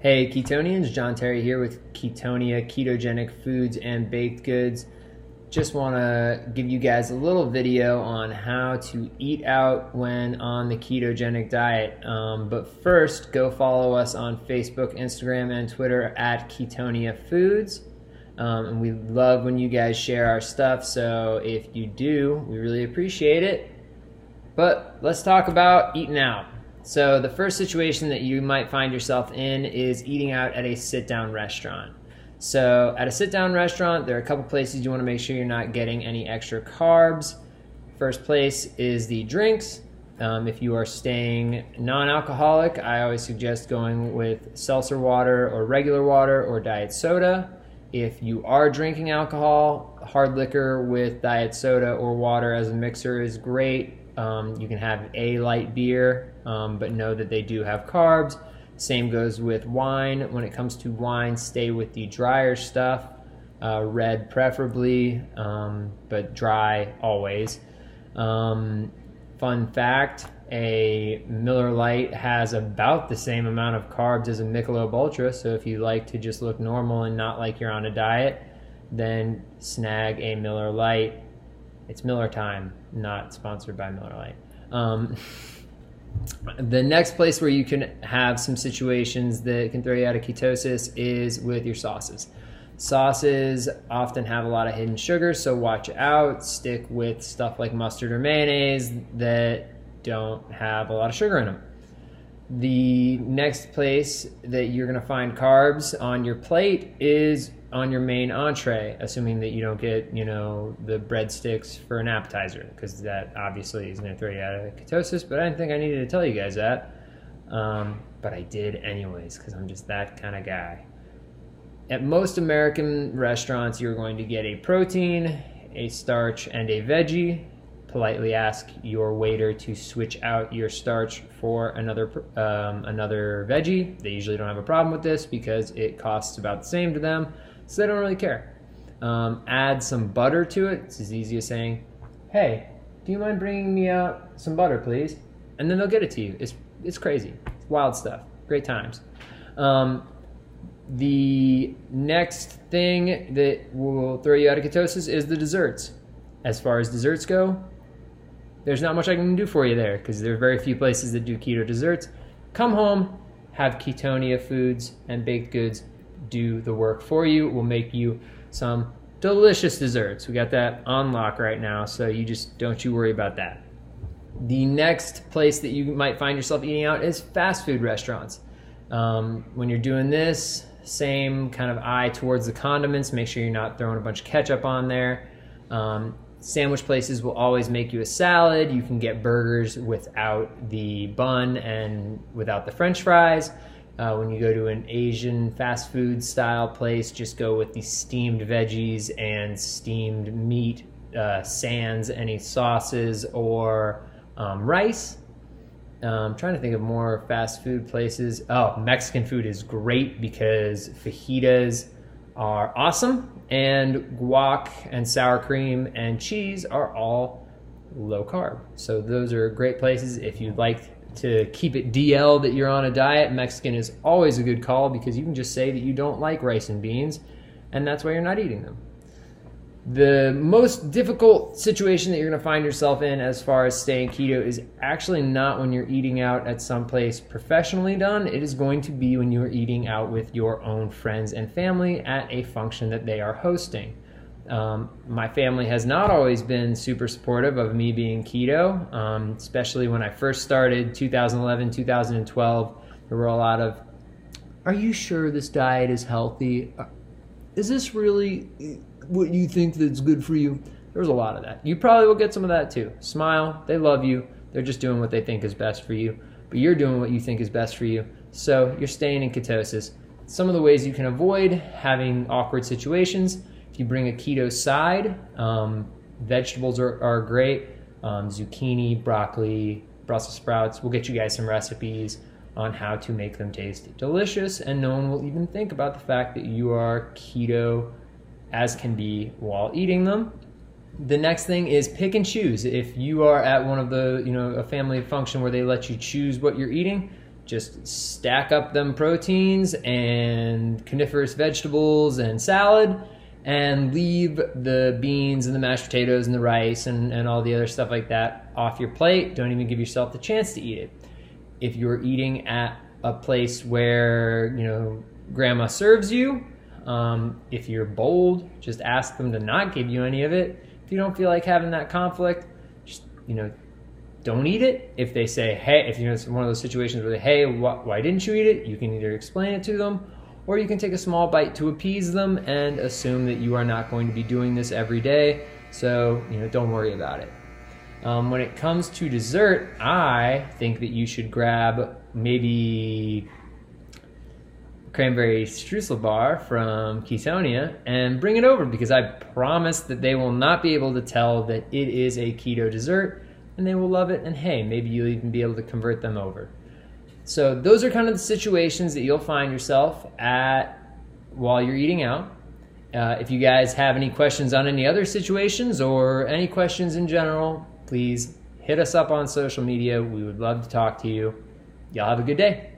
Hey Ketonians, John Terry here with Ketonia, ketogenic foods and baked goods. Just want to give you guys a little video on how to eat out when on the ketogenic diet. But first, go follow us on Facebook, Instagram, and Twitter at Ketonia Foods. And we love when you guys share our stuff, so if you do, we really appreciate it. But let's talk about eating out. So the first situation that you might find yourself in is eating out at a sit-down restaurant. So at a sit-down restaurant, there are a couple places you want to make sure you're not getting any extra carbs. First place is the drinks. If you are staying non-alcoholic, I always suggest going with seltzer water or regular water or diet soda. If you are drinking alcohol, hard liquor with diet soda or water as a mixer is great. You can have a light beer, but know that they do have carbs. Same goes with wine. When it comes to wine, stay with the drier stuff, red preferably, but dry always. Fun fact, a Miller Lite has about the same amount of carbs as a Michelob Ultra, so if you like to just look normal and not like you're on a diet, then snag a Miller Lite. It's Miller time, not sponsored by Miller Lite. The next place where you can have some situations that can throw you out of ketosis is with your sauces. Sauces often have a lot of hidden sugar, so watch out. Stick with stuff like mustard or mayonnaise that don't have a lot of sugar in them. The next place that you're going to find carbs on your plate is on your main entree, assuming that you don't get, the breadsticks for an appetizer, because that obviously is going to throw you out of ketosis, but I didn't think I needed to tell you guys that. But I did anyways, because I'm just that kind of guy. At most American restaurants, you're going to get a protein, a starch, and a veggie. Politely ask your waiter to switch out your starch for another veggie. They usually don't have a problem with this because it costs about the same to them, so they don't really care. Add some butter to it. It's as easy as saying, "Hey, do you mind bringing me out some butter, please?" And then they'll get it to you. It's crazy. It's wild stuff. Great times. The next thing that will throw you out of ketosis is the desserts. As far as desserts go, there's not much I can do for you there because there are very few places that do keto desserts. Come home, have Ketonia Foods and baked goods do the work for you. We'll make you some delicious desserts. We got that on lock right now, so don't you worry about that. The next place that you might find yourself eating out is fast food restaurants. When you're doing this, same kind of eye towards the condiments. Make sure you're not throwing a bunch of ketchup on there. Sandwich places will always make you a salad. You can get burgers without the bun and without the French fries. When you go to an Asian fast food style place, just go with the steamed veggies and steamed meat, sans any sauces or rice. I'm trying to think of more fast food places. Oh, Mexican food is great because fajitas are awesome, and guac and sour cream and cheese are all low carb. So those are great places. If you'd like to keep it DL that you're on a diet, Mexican is always a good call because you can just say that you don't like rice and beans, and that's why you're not eating them. The most difficult situation that you're going to find yourself in as far as staying keto is actually not when you're eating out at some place professionally done. It is going to be when you're eating out with your own friends and family at a function that they are hosting. My family has not always been super supportive of me being keto, especially when I first started, 2011, 2012. There were a lot of, "Are you sure this diet is healthy? Is this really what you think that's good for you?" There was a lot of that. You probably will get some of that too. Smile, they love you. They're just doing what they think is best for you, but you're doing what you think is best for you. So you're staying in ketosis. Some of the ways you can avoid having awkward situations: if you bring a keto side, vegetables are great. Zucchini, broccoli, Brussels sprouts. We'll get you guys some recipes on how to make them taste delicious, and no one will even think about the fact that you are keto as can be while eating them. The next thing is pick and choose. If you are at one of the, a family function where they let you choose what you're eating, just stack up them proteins and coniferous vegetables and salad, and leave the beans and the mashed potatoes and the rice and all the other stuff like that off your plate. Don't even give yourself the chance to eat it. If you're eating at a place where, you know, grandma serves you, if you're bold, just ask them to not give you any of it. If you don't feel like having that conflict, just, you know, don't eat it. If they say, hey, if you know, it's one of those situations where they, hey, why didn't you eat it? You can either explain it to them, or you can take a small bite to appease them and assume that you are not going to be doing this every day. So, you know, don't worry about it. When it comes to dessert, I think that you should grab maybe cranberry streusel bar from Ketonia and bring it over, because I promise that they will not be able to tell that it is a keto dessert, and they will love it, and hey, maybe you'll even be able to convert them over. So those are kind of the situations that you'll find yourself at while you're eating out. If you guys have any questions on any other situations or any questions in general, please hit us up on social media. We would love to talk to you. Y'all have a good day.